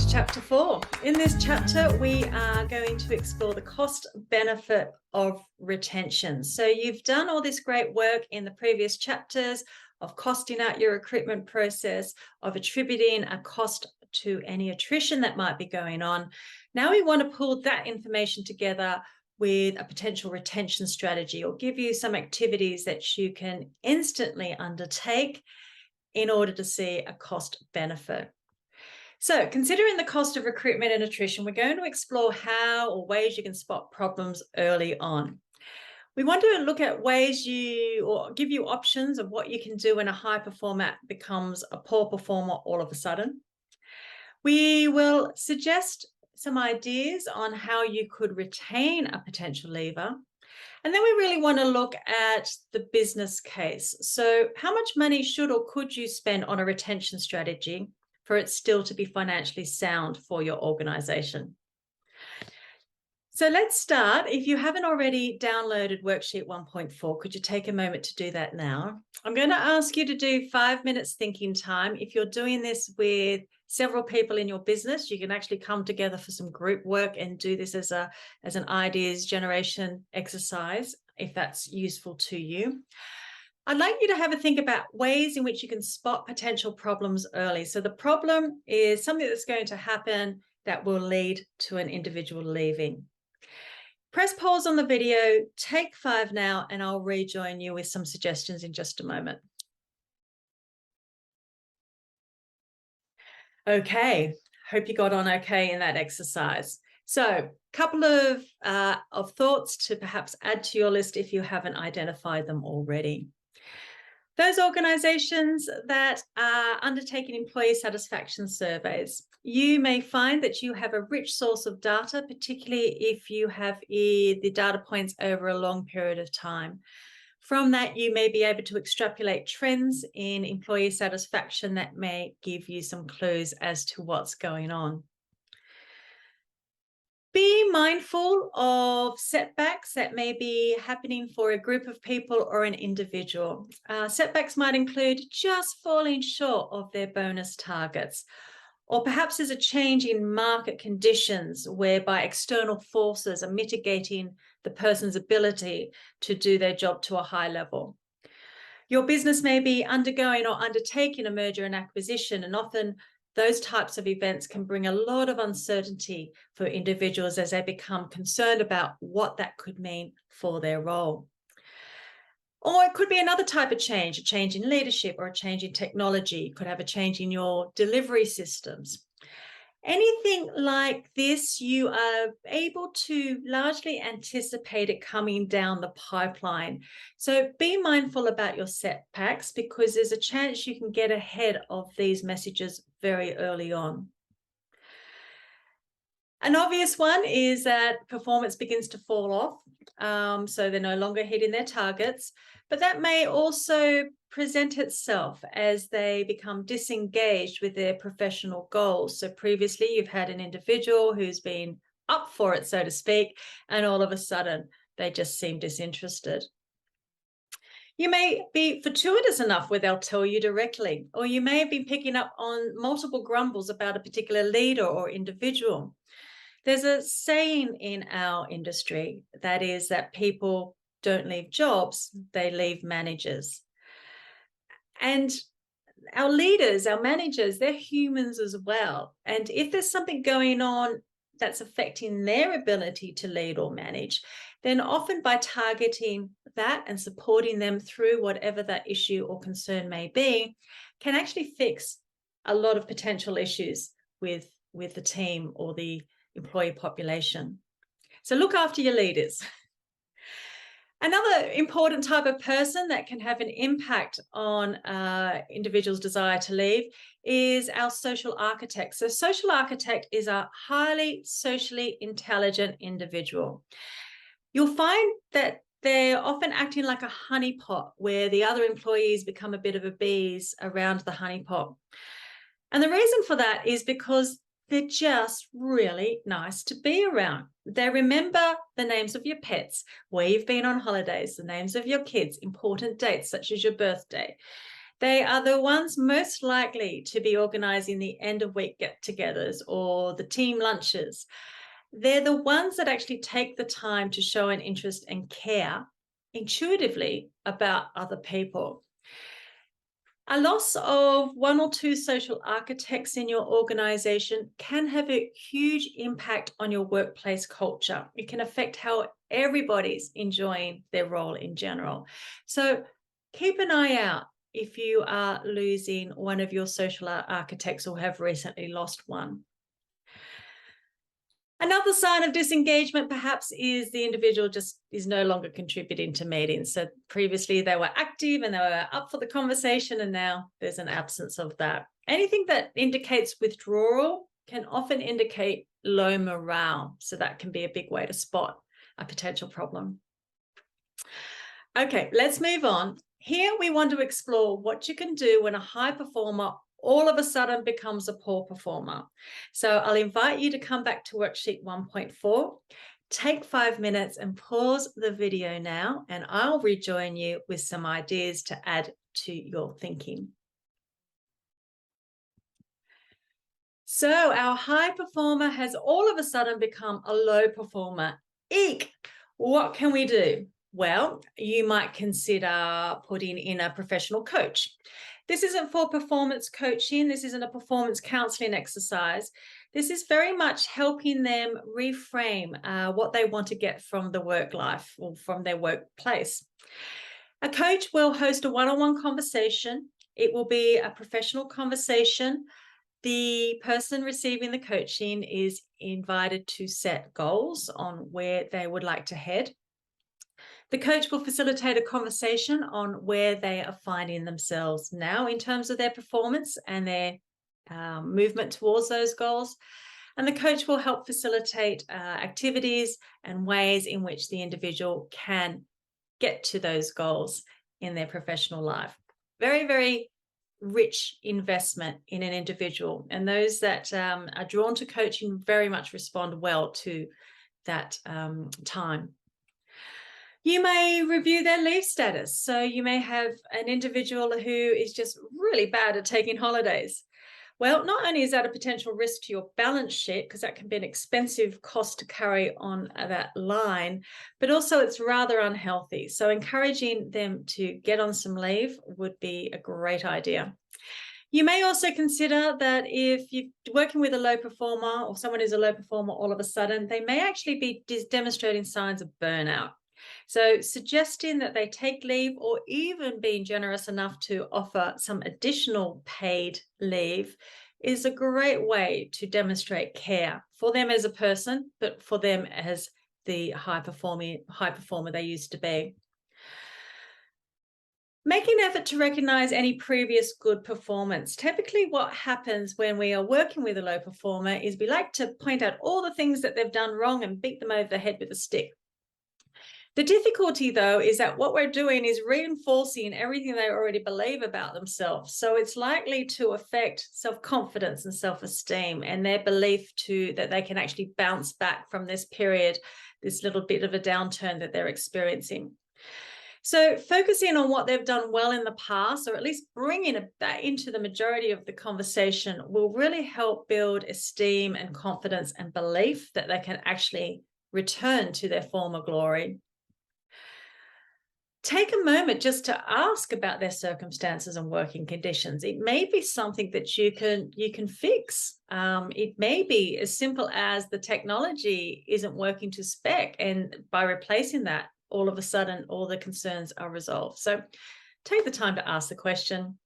to chapter 4. In this chapter, we are going to explore the cost benefit of retention. So you've done all this great work in the previous chapters of costing out your recruitment process, of attributing a cost to any attrition that might be going on. Now we want to pull that information together with a potential retention strategy, or give you some activities that you can instantly undertake in order to see a cost benefit. So, considering the cost of recruitment and attrition, we're going to explore how or ways you can spot problems early on. We want to look at ways or give you options of what you can do when a high performer becomes a poor performer all of a sudden. We will suggest some ideas on how you could retain a potential leaver. And then we really want to look at the business case. So, how much money should or could you spend on a retention strategy for it still to be financially sound for your organization? So let's start. If you haven't already downloaded worksheet 1.4, could you take a moment to do that now? I'm going to ask you to do 5 minutes thinking time. If you're doing this with several people in your business, you can actually come together for some group work and do this as an ideas generation exercise, if that's useful to you. I'd like you to have a think about ways in which you can spot potential problems early. So the problem is something that's going to happen that will lead to an individual leaving. Press pause on the video, take 5 now, and I'll rejoin you with some suggestions in just a moment. Okay, hope you got on okay in that exercise. So a couple of thoughts to perhaps add to your list if you haven't identified them already. Those organizations that are undertaking employee satisfaction surveys, you may find that you have a rich source of data, particularly if you have the data points over a long period of time. From that, you may be able to extrapolate trends in employee satisfaction that may give you some clues as to what's going on. Be mindful of setbacks that may be happening for a group of people or an individual. Setbacks might include just falling short of their bonus targets, or perhaps there's a change in market conditions whereby external forces are mitigating the person's ability to do their job to a high level. Your business may be undergoing or undertaking a merger and acquisition, and often those types of events can bring a lot of uncertainty for individuals as they become concerned about what that could mean for their role. Or it could be another type of change, a change in leadership or a change in technology. You could have a change in your delivery systems. Anything like this, you are able to largely anticipate it coming down the pipeline. So be mindful about your setbacks, because there's a chance you can get ahead of these messages very early on. An obvious one is that performance begins to fall off, so they're no longer hitting their targets, but that may also present itself as they become disengaged with their professional goals. So previously you've had an individual who's been up for it, so to speak, and all of a sudden they just seem disinterested. You may be fortuitous enough where they'll tell you directly, or you may have been picking up on multiple grumbles about a particular leader or individual. There's a saying in our industry that is that people don't leave jobs, they leave managers. And our leaders, our managers, they're humans as well. And if there's something going on that's affecting their ability to lead or manage, then often by targeting that and supporting them through whatever that issue or concern may be, can actually fix a lot of potential issues with the team or the employee population. So look after your leaders. Another important type of person that can have an impact on individuals' desire to leave is our social architect. So social architect is a highly socially intelligent individual. You'll find that they're often acting like a honeypot, where the other employees become a bit of a bees around the honeypot. And the reason for that is because they're just really nice to be around. They remember the names of your pets, where you've been on holidays, the names of your kids, important dates such as your birthday. They are the ones most likely to be organising the end of week get-togethers or the team lunches. They're the ones that actually take the time to show an interest and care intuitively about other people. A loss of one or two social architects in your organisation can have a huge impact on your workplace culture. It can affect how everybody's enjoying their role in general. So keep an eye out if you are losing one of your social architects or have recently lost one. Another sign of disengagement perhaps is the individual just is no longer contributing to meetings. So previously they were active and they were up for the conversation, and now there's an absence of that. Anything that indicates withdrawal can often indicate low morale. So that can be a big way to spot a potential problem. Okay, let's move on. Here we want to explore what you can do when a high performer all of a sudden becomes a poor performer. So I'll invite you to come back to worksheet 1.4, take 5 minutes and pause the video now, and I'll rejoin you with some ideas to add to your thinking. So our high performer has all of a sudden become a low performer. Eek! What can we do? Well, you might consider putting in a professional coach. This isn't for performance coaching. This isn't a performance counseling exercise. This is very much helping them reframe what they want to get from the work life or from their workplace. A coach will host a one-on-one conversation. It will be a professional conversation. The person receiving the coaching is invited to set goals on where they would like to head. The coach will facilitate a conversation on where they are finding themselves now in terms of their performance and their movement towards those goals. And the coach will help facilitate activities and ways in which the individual can get to those goals in their professional life. Very, very rich investment in an individual. And those that are drawn to coaching very much respond well to that time. You may review their leave status. So you may have an individual who is just really bad at taking holidays. Well, not only is that a potential risk to your balance sheet, because that can be an expensive cost to carry on that line, but also it's rather unhealthy. So encouraging them to get on some leave would be a great idea. You may also consider that if you're working with a low performer or someone who's a low performer all of a sudden, they may actually be demonstrating signs of burnout. So suggesting that they take leave or even being generous enough to offer some additional paid leave is a great way to demonstrate care for them as a person, but for them as the high performer they used to be. Make an effort to recognize any previous good performance. Typically what happens when we are working with a low performer is we like to point out all the things that they've done wrong and beat them over the head with a stick. The difficulty, though, is that what we're doing is reinforcing everything they already believe about themselves. So it's likely to affect self-confidence and self-esteem and their belief that they can actually bounce back from this period, this little bit of a downturn that they're experiencing. So focusing on what they've done well in the past, or at least bringing that into the majority of the conversation, will really help build esteem and confidence and belief that they can actually return to their former glory. Take a moment just to ask about their circumstances and working conditions. It may be something that you can fix. It may be as simple as the technology isn't working to spec, and by replacing that, all of a sudden, all the concerns are resolved. So take the time to ask the question.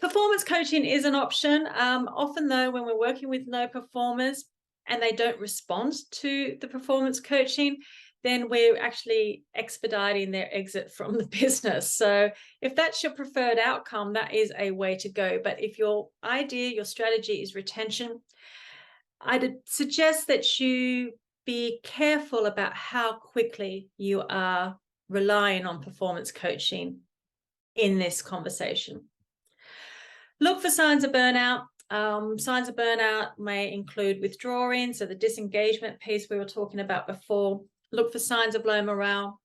Performance coaching is an option. Often, though, when we're working with low performers and they don't respond to the performance coaching, then we're actually expediting their exit from the business. So if that's your preferred outcome, that is a way to go. But if your idea, your strategy is retention, I'd suggest that you be careful about how quickly you are relying on performance coaching in this conversation. Look for signs of burnout. Signs of burnout may include withdrawing, so the disengagement piece we were talking about before. Look for signs of low morale,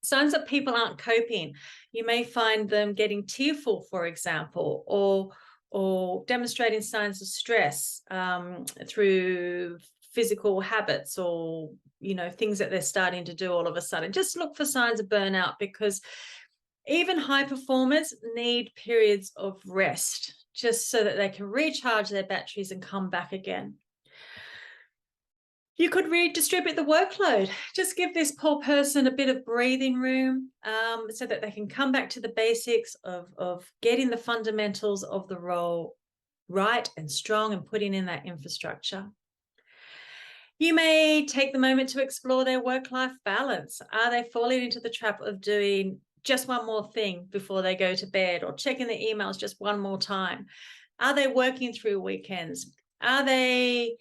Signs that people aren't coping. You may find them getting tearful, for example, or demonstrating signs of stress through physical habits, or things that they're starting to do all of a sudden. Just look for signs of burnout, because even high performers need periods of rest just so that they can recharge their batteries and come back again. You could redistribute the workload. Just give this poor person a bit of breathing room so that they can come back to the basics of getting the fundamentals of the role right and strong and putting in that infrastructure. You may take the moment to explore their work-life balance. Are they falling into the trap of doing just one more thing before they go to bed, or checking their emails just one more time? Are they working through weekends? Are they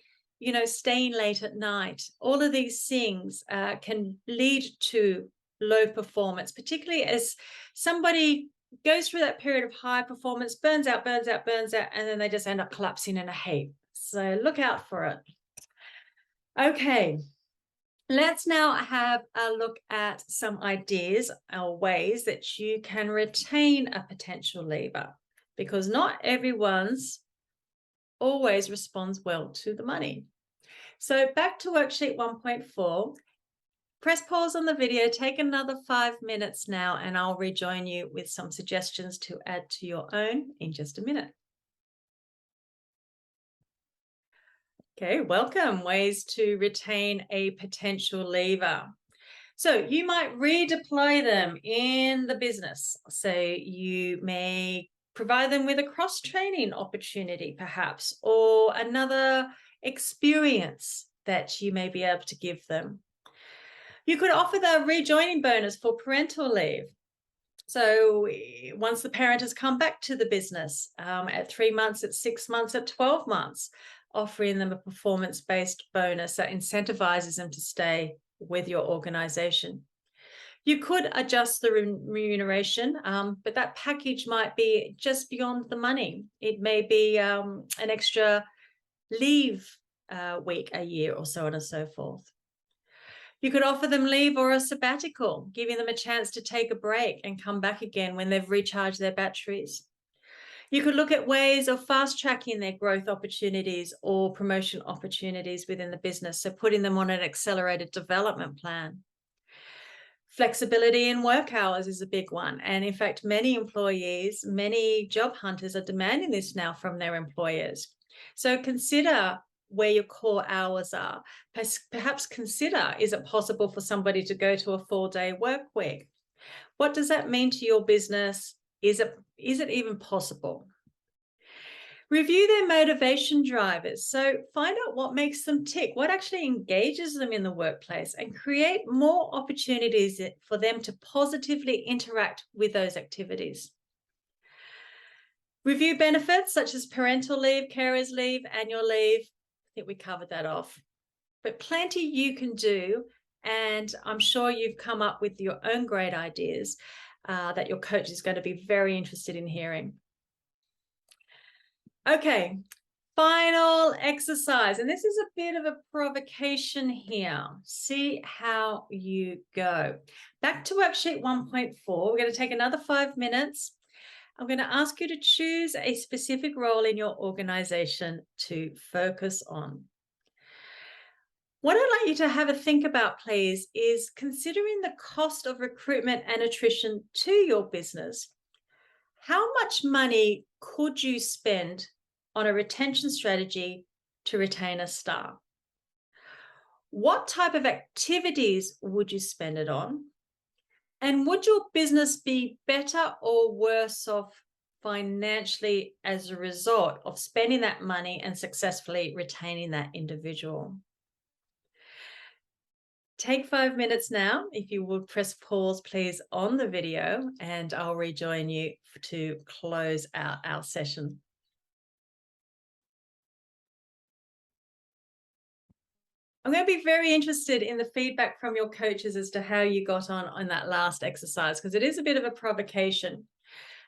staying late at night? All of these things can lead to low performance, particularly as somebody goes through that period of high performance, burns out, and then they just end up collapsing in a heap. So look out for it. Okay, let's now have a look at some ideas or ways that you can retain a potential leaver, because not everyone's always responds well to the money. So back to worksheet 1.4, press pause on the video, take another 5 minutes now, and I'll rejoin you with some suggestions to add to your own in just a minute. Okay, welcome. Ways to retain a potential leaver. So you might redeploy them in the business. So you may provide them with a cross-training opportunity, perhaps, or another experience that you may be able to give them. You could offer the rejoining bonus for parental leave. So once the parent has come back to the business at 3 months, at 6 months, at 12 months, offering them a performance-based bonus that incentivizes them to stay with your organization. You could adjust the remuneration, but that package might be just beyond the money. It may be an extra leave week a year, or so on and so forth. You could offer them leave or a sabbatical, giving them a chance to take a break and come back again when they've recharged their batteries. You could look at ways of fast-tracking their growth opportunities or promotion opportunities within the business, so putting them on an accelerated development plan. Flexibility in work hours is a big one. And in fact, many employees, many job hunters are demanding this now from their employers. So consider where your core hours are. Perhaps consider, is it possible for somebody to go to a 4-day work week? What does that mean to your business? Is it even possible? Review their motivation drivers. So find out what makes them tick, what actually engages them in the workplace, and create more opportunities for them to positively interact with those activities. Review benefits such as parental leave, carers leave, annual leave. I think we covered that off. But plenty you can do, and I'm sure you've come up with your own great ideas that your coach is going to be very interested in hearing. Okay, final exercise, and this is a bit of a provocation here. See how you go. Back to worksheet 1.4, we're going to take another 5 minutes. I'm going to ask you to choose a specific role in your organization to focus on. What I'd like you to have a think about, please, is considering the cost of recruitment and attrition to your business. How much money could you spend on a retention strategy to retain a star? What type of activities would you spend it on? And would your business be better or worse off financially as a result of spending that money and successfully retaining that individual? Take 5 minutes now. If you would press pause, please, on the video, and I'll rejoin you to close out our session. I'm going to be very interested in the feedback from your coaches as to how you got on that last exercise, because it is a bit of a provocation.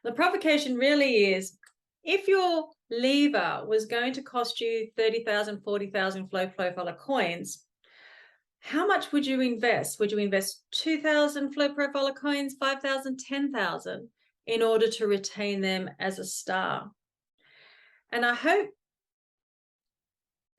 The provocation really is, if your lever was going to cost you 30,000, 40,000 flowprofiler coins, How much would you invest? Would you invest 2,000 flow profiler coins, 5,000, 10,000 in order to retain them as a star? And I hope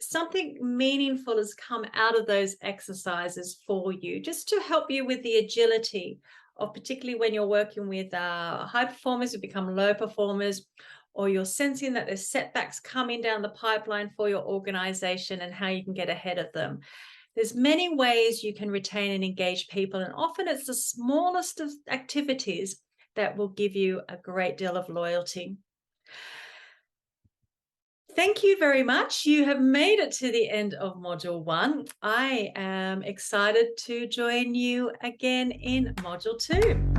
something meaningful has come out of those exercises for you, just to help you with the agility of, particularly when you're working with high performers who become low performers, or you're sensing that there's setbacks coming down the pipeline for your organization and how you can get ahead of them. There's many ways you can retain and engage people, and often it's the smallest of activities that will give you a great deal of loyalty. Thank you very much. You have made it to the end of Module 1. I am excited to join you again in Module 2.